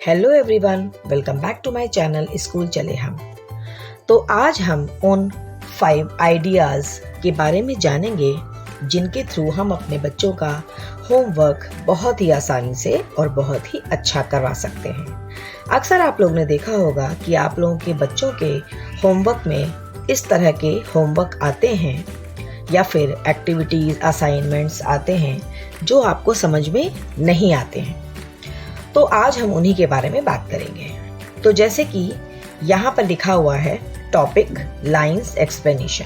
Hello everyone, welcome back to my channel school चले हम। तो आज हम उन 5 आइडियाज़ के बारे में जानेंगे जिनके थ्रू हम अपने बच्चों का होमवर्क बहुत ही आसानी से और बहुत ही अच्छा करवा सकते हैं। अक्सर आप लोग ने देखा होगा कि आप लोगों के बच्चों के होमवर्क में इस तरह के होमवर्क आते हैं या फिर एक्टिविटीज़ असाइनमेंट्स आते हैं जो आपको समझ में नहीं आते हैं। तो आज हम उन्हीं के बारे में बात करेंगे। तो जैसे कि यहाँ पर लिखा हुआ है टॉपिक लाइंस एक्सप्लेनेशन।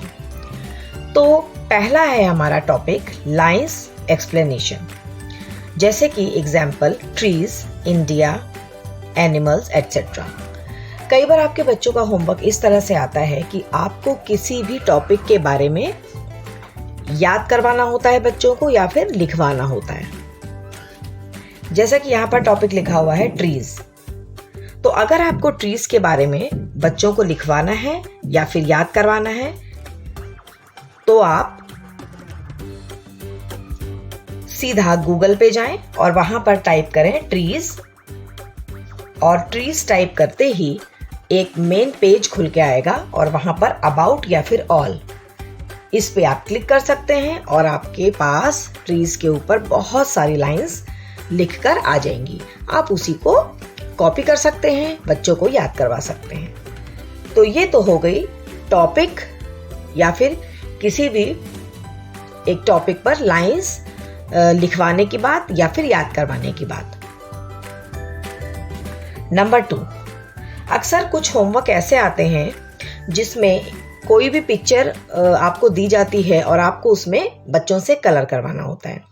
तो पहला है हमारा टॉपिक लाइंस एक्सप्लेनेशन, जैसे कि example trees, India, animals etcetera. कई बार आपके बच्चों का होमवर्क इस तरह से आता है कि आपको किसी भी टॉपिक के बारे में याद करवाना होता है बच्चों को या फिर लिखवाना होता है। जैसा कि यहाँ पर टॉपिक लिखा हुआ है ट्रीज। तो अगर आपको ट्रीज के बारे में बच्चों को लिखवाना है या फिर याद करवाना है तो आप सीधा गूगल पे जाएं और वहां पर टाइप करें ट्रीज, और ट्रीज टाइप करते ही एक मेन पेज खुल के आएगा और वहां पर अबाउट या फिर ऑल, इस पे आप क्लिक कर सकते हैं और आपके पास ट्रीज के ऊपर बहुत सारी लाइंस लिखकर आ जाएंगी। आप उसी को कॉपी कर सकते हैं, बच्चों को याद करवा सकते हैं। तो ये तो हो गई टॉपिक या फिर किसी भी एक टॉपिक पर लाइंस लिखवाने की बात या फिर याद करवाने की बात। नंबर 2, अक्सर कुछ होमवर्क ऐसे आते हैं जिसमें कोई भी पिक्चर आपको दी जाती है और आपको उसमें बच्चों से कलर करवाना होता है।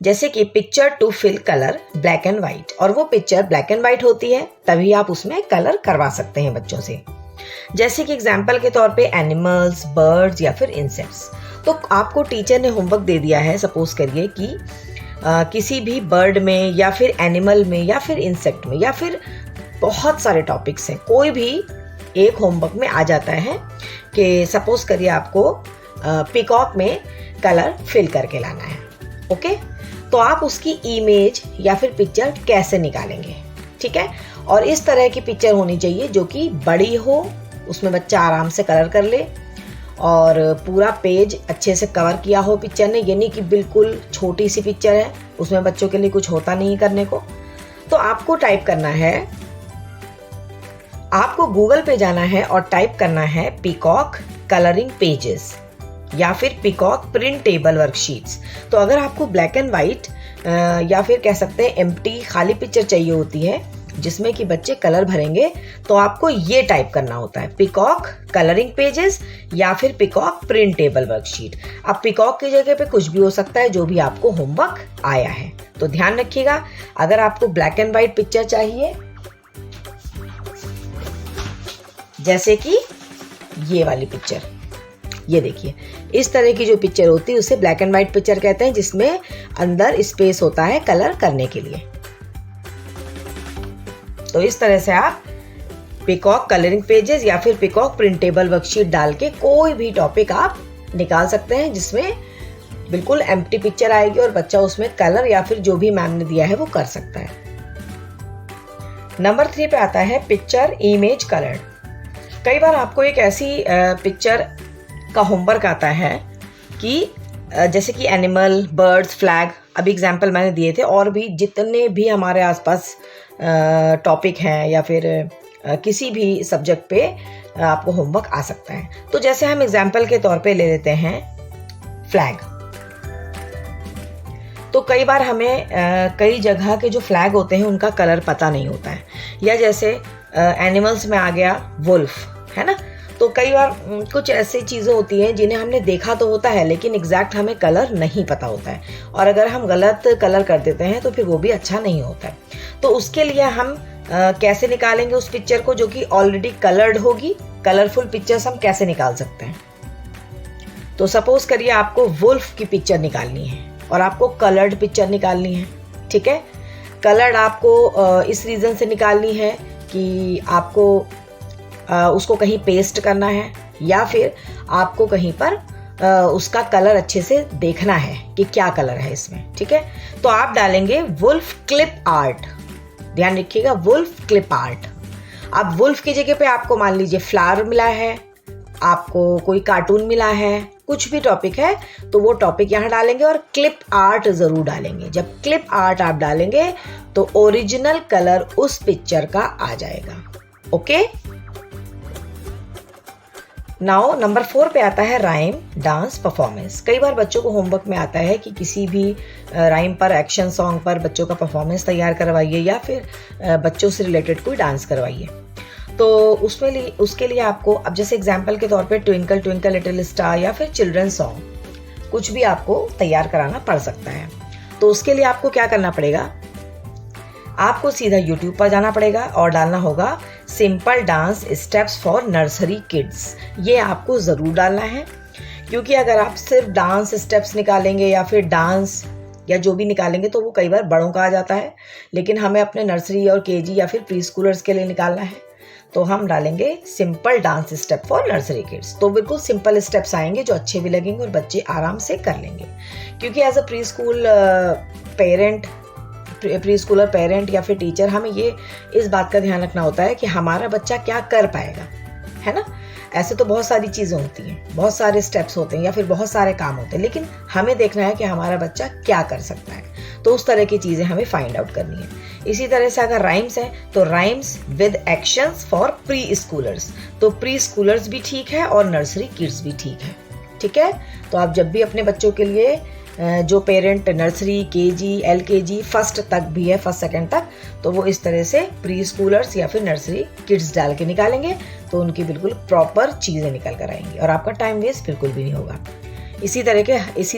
जैसे कि picture to fill colour black and white, और वो पिक्चर ब्लैक एंड व्हाइट होती है, तभी आप उसमें कलर करवा सकते हैं बच्चों से। जैसे कि एग्जाम्पल के तौर पे एनिमल्स, बर्ड्स या फिर इंसेक्ट्स। तो आपको टीचर ने होमवर्क दे दिया है, सपोज करिए कि किसी भी बर्ड में या फिर एनिमल में या फिर इंसेक्ट में या फिर बहुत सारे टॉपिक्स हैं, कोई भी एक होमवर्क में आ जाता है कि सपोज करिए आपको पीकॉक में कलर फिल करके लाना है। ओके, तो आप उसकी इमेज या फिर पिक्चर कैसे निकालेंगे, ठीक है। और इस तरह की पिक्चर होनी चाहिए जो कि बड़ी हो, उसमें बच्चा आराम से कलर कर ले और पूरा पेज अच्छे से कवर किया हो पिक्चर ने, ये नहीं कि बिल्कुल छोटी सी पिक्चर है, उसमें बच्चों के लिए कुछ होता नहीं करने को। तो आपको टाइप करना है, आपको गूगल पे जाना है और टाइप करना है पीकॉक कलरिंग पेजेस या फिर पीकॉक प्रिंटेबल वर्कशीट्स। तो अगर आपको ब्लैक एंड वाइट या फिर कह सकते हैं एम्प्टी खाली पिक्चर चाहिए होती है जिसमें कि बच्चे कलर भरेंगे, तो आपको ये टाइप करना होता है पीकॉक कलरिंग पेजेस या फिर पीकॉक प्रिंटेबल वर्कशीट। अब पीकॉक की जगह पे कुछ भी हो सकता है जो भी आपको होमवर्क आया है। तो ध्यान रखिएगा, अगर आपको ब्लैक एंड वाइट पिक्चर चाहिए, जैसे कि ये वाली पिक्चर, ये देखिए, इस तरह की जो पिक्चर होती है उसे ब्लैक एंड व्हाइट पिक्चर कहते हैं, जिसमें अंदर स्पेस होता है कलर करने के लिए। तो इस तरह से आप पीकॉक कलरिंग पेजेस या फिर पीकॉक प्रिंटेबल वर्कशीट डाल के कोई भी टॉपिक आप निकाल सकते हैं जिसमें बिल्कुल एम्प्टी पिक्चर आएगी और बच्चा उसमें कलर या फिर जो भी मैम ने दिया है वो कर सकता है। नंबर 3 पे आता है पिक्चर इमेज कलर्ड। कई बार आपको एक ऐसी पिक्चर का होमवर्क आता है कि जैसे कि एनिमल, बर्ड्स, फ्लैग, अभी एग्जाम्पल मैंने दिए थे, और भी जितने भी हमारे आसपास टॉपिक हैं या फिर किसी भी सब्जेक्ट पे आपको होमवर्क आ सकता है। तो जैसे हम एग्जाम्पल के तौर पे ले लेते हैं फ्लैग। तो कई बार हमें कई जगह के जो फ्लैग होते हैं उनका कलर पता नहीं होता है, या जैसे एनिमल्स में आ गया वुल्फ, है ना। तो कई बार कुछ ऐसी चीज़ें होती हैं जिन्हें हमने देखा तो होता है लेकिन एग्जैक्ट हमें कलर नहीं पता होता है, और अगर हम गलत कलर कर देते हैं तो फिर वो भी अच्छा नहीं होता है। तो उसके लिए हम कैसे निकालेंगे उस पिक्चर को जो कि ऑलरेडी कलर्ड होगी? कलरफुल पिक्चर्स हम कैसे निकाल सकते हैं? तो सपोज करिए आपको वुल्फ की पिक्चर निकालनी है और आपको कलर्ड पिक्चर निकालनी है, ठीक है। कलर्ड आपको इस रीज़न से निकालनी है कि आपको उसको कहीं पेस्ट करना है या फिर आपको कहीं पर उसका कलर अच्छे से देखना है कि क्या कलर है इसमें, ठीक है। तो आप डालेंगे वुल्फ क्लिप आर्ट, ध्यान रखिएगा, वुल्फ क्लिप आर्ट। अब वुल्फ की जगह पे आपको मान लीजिए फ्लावर मिला है, आपको कोई कार्टून मिला है, कुछ भी टॉपिक है तो वो टॉपिक यहाँ डालेंगे और क्लिप आर्ट ज़रूर डालेंगे। जब क्लिप आर्ट आप डालेंगे तो ओरिजिनल कलर उस पिक्चर का आ जाएगा। ओके, नाउ नंबर 4 पे आता है राइम डांस परफॉर्मेंस। कई बार बच्चों को होमवर्क में आता है कि किसी भी राइम पर, एक्शन सॉन्ग पर बच्चों का परफॉर्मेंस तैयार करवाइए या फिर बच्चों से रिलेटेड कोई डांस करवाइए। तो उसके लिए आपको, अब जैसे एग्जाम्पल के तौर पे ट्विंकल ट्विंकल लिटिल स्टार या फिर चिल्ड्रन सॉन्ग कुछ भी आपको तैयार कराना पड़ सकता है। तो उसके लिए आपको क्या करना पड़ेगा, आपको सीधा YouTube पर जाना पड़ेगा और डालना होगा simple dance steps for nursery kids. ये आपको ज़रूर डालना है, क्योंकि अगर आप सिर्फ डांस स्टेप्स निकालेंगे या फिर डांस या जो भी निकालेंगे तो वो कई बार बड़ों का आ जाता है, लेकिन हमें अपने नर्सरी और केजी या फिर प्री स्कूलर्स के लिए निकालना है। तो हम डालेंगे simple dance step for nursery kids. तो बिल्कुल सिंपल स्टेप्स आएंगे जो अच्छे भी लगेंगे और बच्चे आराम से कर लेंगे। क्योंकि as a preschooler parent या फिर टीचर, हमें ये इस बात का ध्यान रखना होता है कि हमारा बच्चा क्या कर पाएगा, है ना। ऐसे तो बहुत सारी चीज़ें होती हैं, बहुत सारे स्टेप्स होते हैं या फिर बहुत सारे काम होते हैं, लेकिन हमें देखना है कि हमारा बच्चा क्या कर सकता है। तो उस तरह की चीज़ें हमें फाइंड आउट करनी है। इसी तरह से अगर राइम्स हैं तो rhymes with actions for pre schoolers. तो प्री स्कूलर्स भी ठीक है और नर्सरी किड्स भी ठीक है, ठीक है। तो आप जब भी अपने बच्चों के लिए, जो parent nursery, KG, LKG, first तक भी है, फर्स्ट सेकंड तक, तो वो इस तरह से प्री स्कूलर्स या फिर नर्सरी किड्स डाल के निकालेंगे तो उनकी बिल्कुल प्रॉपर चीज़ें निकल कर आएंगी और आपका टाइम वेस्ट बिल्कुल भी नहीं होगा। इसी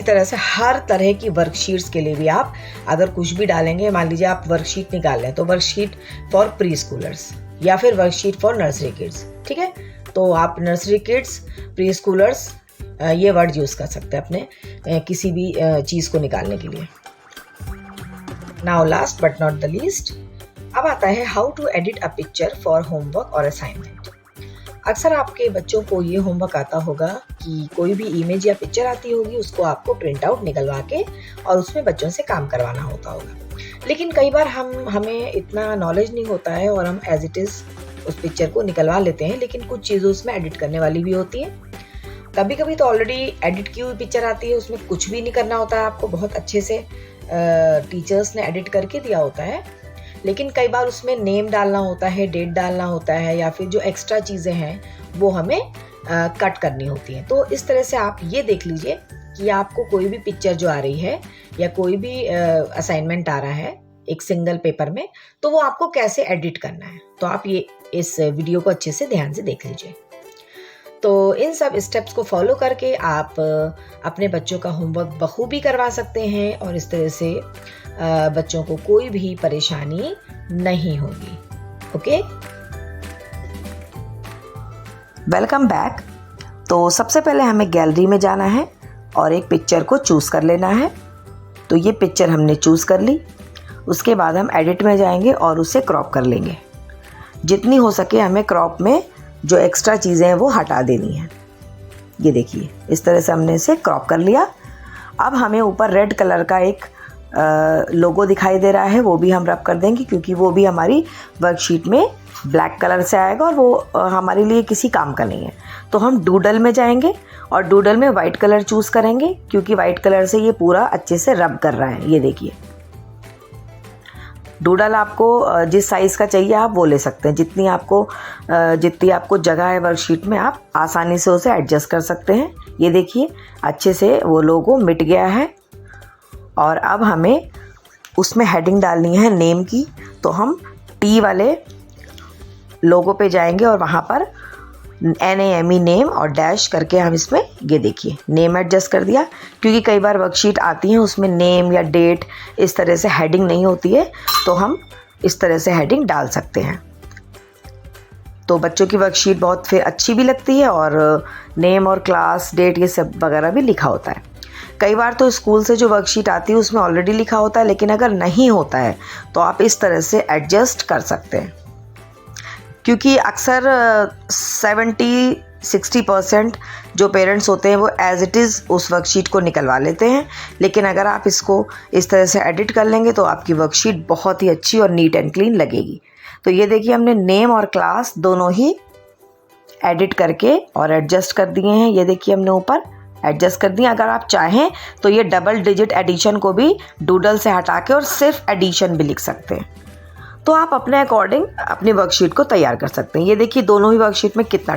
तरह से हर तरह की वर्कशीट्स के लिए भी आप अगर कुछ भी डालेंगे, मान लीजिए आप वर्कशीट निकाल लें तो वर्कशीट फॉर प्री स्कूलर्स या फिर वर्कशीट फॉर नर्सरी किड्स, ठीक है। तो आप नर्सरी किड्स, प्री स्कूलर्स ये वर्ड यूज़ कर सकते हैं अपने किसी भी चीज़ को निकालने के लिए। Now last but not the least, अब आता है how to edit a picture for homework और असाइनमेंट। अक्सर आपके बच्चों को ये होमवर्क आता होगा कि कोई भी इमेज या पिक्चर आती होगी, उसको आपको प्रिंट आउट निकलवा के और उसमें बच्चों से काम करवाना होता होगा। लेकिन कई बार हमें इतना नॉलेज नहीं होता है और हम एज इट इज़ उस पिक्चर को निकलवा लेते हैं, लेकिन कुछ चीज़ें उसमें एडिट करने वाली भी होती हैं। कभी कभी तो ऑलरेडी एडिट की हुई पिक्चर आती है, उसमें कुछ भी नहीं करना होता है आपको, बहुत अच्छे से टीचर्स ने एडिट करके दिया होता है। लेकिन कई बार उसमें नेम डालना होता है, डेट डालना होता है या फिर जो एक्स्ट्रा चीज़ें हैं वो हमें कट करनी होती हैं। तो इस तरह से आप ये देख लीजिए कि आपको कोई भी पिक्चर जो आ रही है या कोई भी असाइनमेंट आ रहा है एक सिंगल पेपर में, तो वो आपको कैसे एडिट करना है। तो आप ये इस वीडियो को अच्छे से ध्यान से देख लीजिए। तो इन सब स्टेप्स को फॉलो करके आप अपने बच्चों का होमवर्क बखूबी करवा सकते हैं और इस तरह से बच्चों को कोई भी परेशानी नहीं होगी। Okay, welcome back. तो सबसे पहले हमें गैलरी में जाना है और एक पिक्चर को चूज़ कर लेना है। तो ये पिक्चर हमने चूज़ कर ली। उसके बाद हम एडिट में जाएंगे और उसे क्रॉप कर लेंगे। जितनी हो सके हमें क्रॉप में जो एक्स्ट्रा चीज़ें हैं वो हटा देनी है। ये देखिए, इस तरह से हमने इसे क्रॉप कर लिया। अब हमें ऊपर रेड कलर का एक लोगो दिखाई दे रहा है, वो भी हम रब कर देंगे क्योंकि वो भी हमारी वर्कशीट में ब्लैक कलर से आएगा और वो हमारे लिए किसी काम का नहीं है। तो हम डूडल में जाएंगे और डूडल में वाइट कलर चूज़ करेंगे क्योंकि वाइट कलर से ये पूरा अच्छे से रब कर रहा है। ये देखिए, डूडल आपको जिस साइज़ का चाहिए आप वो ले सकते हैं। जितनी आपको जगह है वर्कशीट में आप आसानी से उसे एडजस्ट कर सकते हैं। ये देखिए, अच्छे से वो लोगो मिट गया है। और अब हमें उसमें हेडिंग डालनी है नेम की। तो हम टी वाले लोगो पे जाएंगे और वहाँ पर NAME नेम और डैश करके हम इसमें, ये देखिए, नेम एडजस्ट कर दिया क्योंकि कई बार वर्कशीट आती हैं उसमें नेम या डेट इस तरह से हेडिंग नहीं होती है, तो हम इस तरह से हेडिंग डाल सकते हैं। तो बच्चों की वर्कशीट बहुत फिर अच्छी भी लगती है और नेम और क्लास, डेट ये सब वगैरह भी लिखा होता है। कई बार तो स्कूल से जो वर्कशीट आती है उसमें ऑलरेडी लिखा होता है, लेकिन अगर नहीं होता है तो आप इस तरह से एडजस्ट कर सकते हैं क्योंकि अक्सर 70-60% जो पेरेंट्स होते हैं वो एज इट इज़ उस वर्कशीट को निकलवा लेते हैं, लेकिन अगर आप इसको इस तरह से एडिट कर लेंगे तो आपकी वर्कशीट बहुत ही अच्छी और नीट एंड क्लीन लगेगी। तो ये देखिए हमने नेम और क्लास दोनों ही एडिट करके और एडजस्ट कर दिए हैं। ये देखिए हमने ऊपर एडजस्ट कर दिए। अगर आप चाहें तो ये डबल डिजिट एडिशन को भी डूडल से हटा के और सिर्फ एडिशन भी लिख सकते हैं। तो आप अपने अकॉर्डिंग अपनी वर्कशीट को तैयार कर सकते हैं। ये देखिए दोनों ही वर्कशीट में कितना